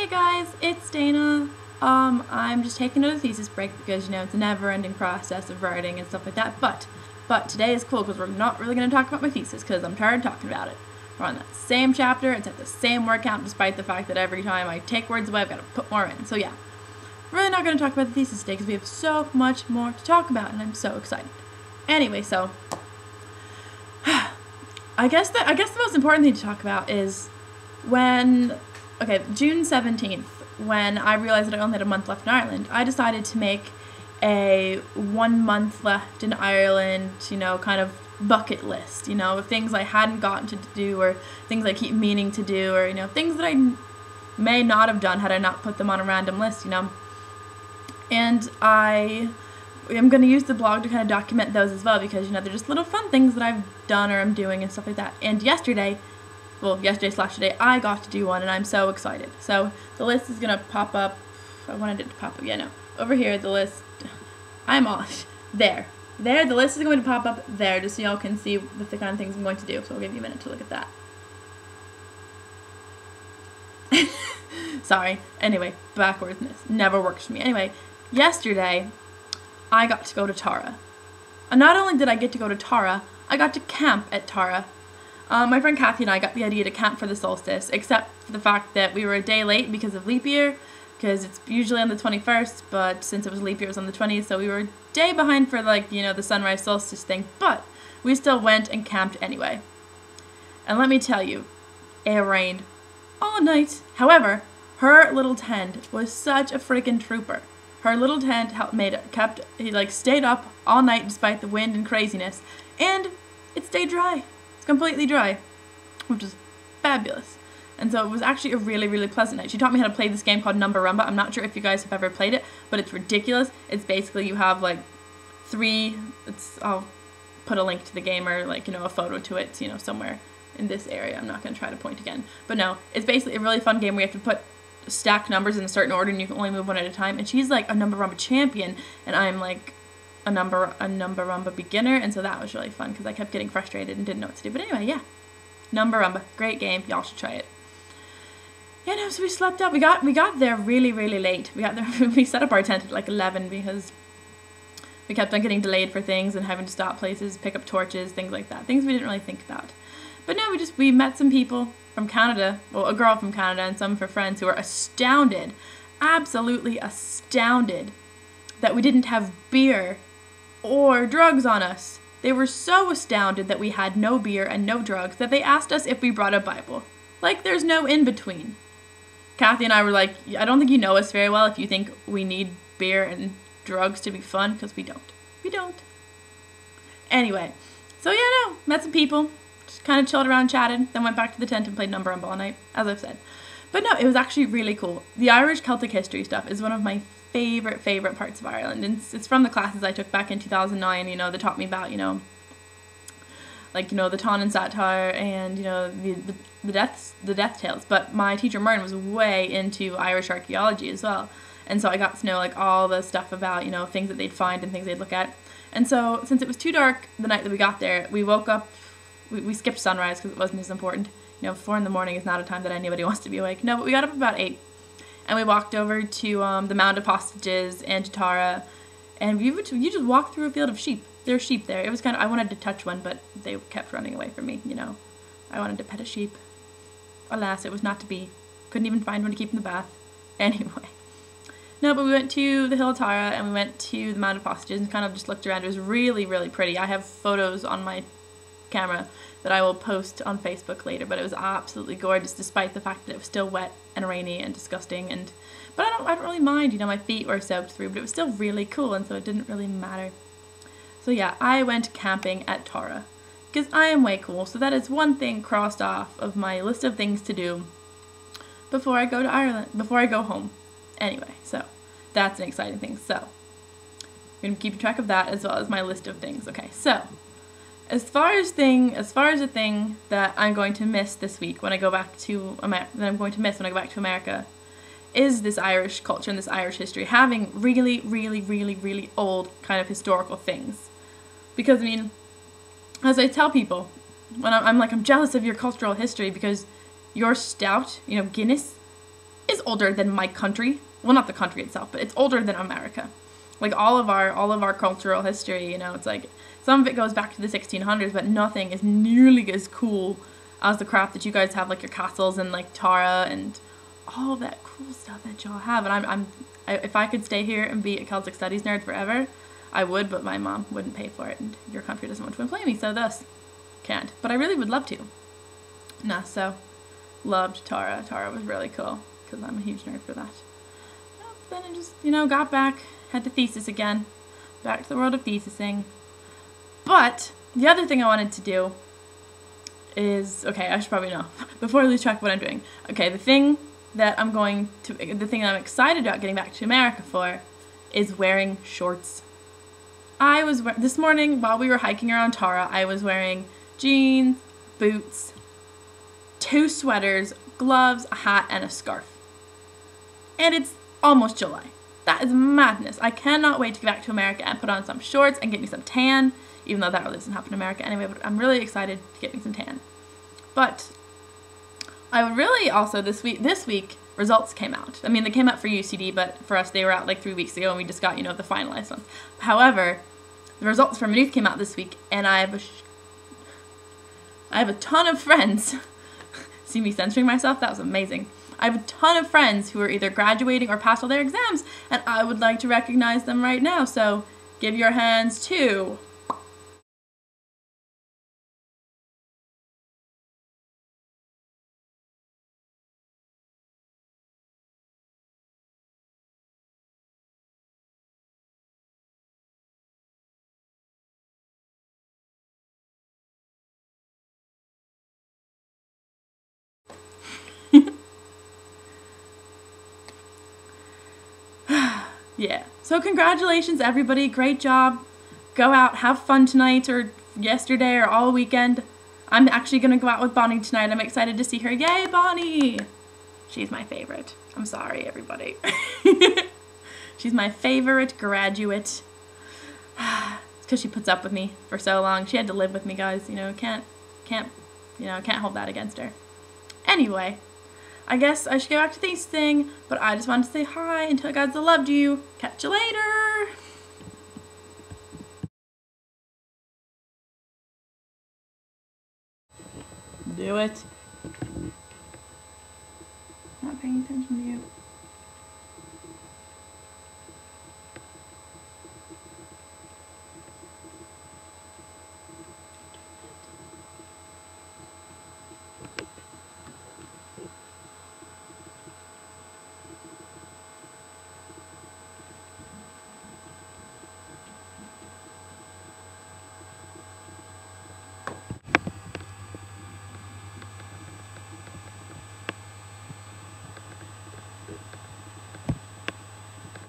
Hey guys, it's Dana. I'm just taking another thesis break because, it's a never-ending process of writing and stuff like that, but today is cool because we're not really going to talk about my thesis because I'm tired of talking about it. We're on that same chapter, it's at the same word count despite the fact that every time I take words away I've got to put more in. So yeah, really not going to talk about the thesis today because we have so much more to talk about and I'm so excited. Anyway, so I guess the most important thing to talk about is June 17th, when I realized that I only had a month left in Ireland, I decided to make a 1 month left in Ireland, kind of bucket list, of things I hadn't gotten to do or things I keep meaning to do or, things that I may not have done had I not put them on a random list, And I am going to use the blog to kind of document those as well because, they're just little fun things that I've done or I'm doing and stuff like that. And yesterday/today, I got to do one and I'm so excited. So the list is going to pop up. I wanted it to pop up. Yeah, no. Over here, the list. I'm off. There, the list is going to pop up there just so y'all can see the kind of things I'm going to do. So I'll give you a minute to look at that. Sorry. Anyway, backwardness never works for me. Anyway, yesterday, I got to go to Tara. And not only did I get to go to Tara, I got to camp at Tara. My friend Kathy and I got the idea to camp for the solstice, except for the fact that we were a day late because of leap year, because it's usually on the 21st, but since it was leap year, it was on the 20th, so we were a day behind for, the sunrise solstice thing, but we still went and camped anyway. And let me tell you, it rained all night. However, her little tent was such a freaking trooper. Her little tent stayed up all night despite the wind and craziness, and it stayed dry. It's completely dry, which is fabulous. And so it was actually a really, really pleasant night. She taught me how to play this game called Numberumba. I'm not sure if you guys have ever played it, but it's ridiculous. It's basically you have I'll put a link to the game or a photo to it, somewhere in this area. I'm not going to try to point again. But no, it's basically a really fun game where you have to stack numbers in a certain order and you can only move one at a time. And she's like a Numberumba champion and I'm like a Numberumba beginner, and so that was really fun because I kept getting frustrated and didn't know what to do. But anyway, yeah, Numberumba, great game. Y'all should try it. Yeah, no, so we slept up. We got there really, really late. We got there. We set up our tent at 11 because we kept on getting delayed for things and having to stop places, pick up torches, things like that. Things we didn't really think about. But no, we met some people from Canada. Well, a girl from Canada and some of her friends who were astounded, absolutely astounded, that we didn't have beer or drugs on us. They were so astounded that we had no beer and no drugs that they asked us if we brought a Bible. Like there's no in-between. Kathy and I were like, I don't think you know us very well if you think we need beer and drugs to be fun, because we don't. We don't. Anyway, so yeah, no, met some people, just kind of chilled around, chatted, then went back to the tent and played Numberumba all night, as I've said. But no, it was actually really cool. The Irish Celtic history stuff is one of my favorite parts of Ireland, and it's from the classes I took back in 2009, that taught me about, the Táin and Satire and, the death tales, but my teacher Myrn was way into Irish archaeology as well, and so I got to know, all the stuff about, things that they'd find and things they'd look at, and so since it was too dark the night that we got there, we woke up, we skipped sunrise because it wasn't as important, 4 in the morning is not a time that anybody wants to be awake, no, but we got up about 8, and we walked over to the Mound of Hostages and to Tara, and you just walk through a field of sheep. There are sheep there. It was I wanted to touch one, but they kept running away from me, I wanted to pet a sheep. Alas, it was not to be. Couldn't even find one to keep in the bath. Anyway. No, but we went to the Hill of Tara, and we went to the Mound of Hostages and kind of just looked around. It was really, really pretty. I have photos on my camera that I will post on Facebook later, but it was absolutely gorgeous despite the fact that it was still wet and rainy and disgusting, but I don't really mind, my feet were soaked through, but it was still really cool, and so it didn't really matter. So yeah, I went camping at Tara because I am way cool, so that is one thing crossed off of my list of things to do before I go to Ireland, before I go home. Anyway, so that's an exciting thing. So I'm going to keep track of that as well as my list of things. Okay, so as far as a thing that I'm going to miss this week when I go back to America is this Irish culture and this Irish history, having really, really, really, really old kind of historical things. Because, as I tell people, when I'm jealous of your cultural history because your stout, Guinness, is older than my country. Well, not the country itself, but it's older than America. Like all of our cultural history, you know, it's like some of it goes back to the 1600s, but nothing is nearly as cool as the crap that you guys have, like your castles and like Tara and all that cool stuff that y'all have. And if I could stay here and be a Celtic Studies nerd forever, I would, but my mom wouldn't pay for it, and your country doesn't want to employ me, so thus can't. But I really would love to. So loved Tara. Tara was really cool because I'm a huge nerd for that. Then I just, you know, got back, had to thesis again, back to the world of thesising. But the other thing I wanted to do is, okay, I should probably know before I lose track of what I'm doing. Okay, the thing that I'm excited about getting back to America for is wearing shorts. This morning while we were hiking around Tara, I was wearing jeans, boots, 2 sweaters, gloves, a hat, and a scarf. And it's almost July. That is madness. I cannot wait to get back to America and put on some shorts and get me some tan, even though that really doesn't happen in America anyway, but I'm really excited to get me some tan. But I would really also, this week, results came out. I mean, they came out for UCD, but for us, they were out like 3 weeks ago, and we just got, you know, the finalized ones. However, the results for Maynooth came out this week, and I have a ton of friends. See me censoring myself? That was amazing. I have a ton of friends who are either graduating or passed all their exams, and I would like to recognize them right now, so give your hands to... Yeah. So congratulations, everybody. Great job. Go out, have fun tonight or yesterday or all weekend. I'm actually going to go out with Bonnie tonight. I'm excited to see her. Yay, Bonnie! She's my favorite. I'm sorry, everybody. She's my favorite graduate. It's because she puts up with me for so long. She had to live with me, guys. You know, can't hold that against her. Anyway, I guess I should go back to this thing, but I just wanted to say hi and tell you guys I loved you. Catch you later! Do it. Not paying attention to you.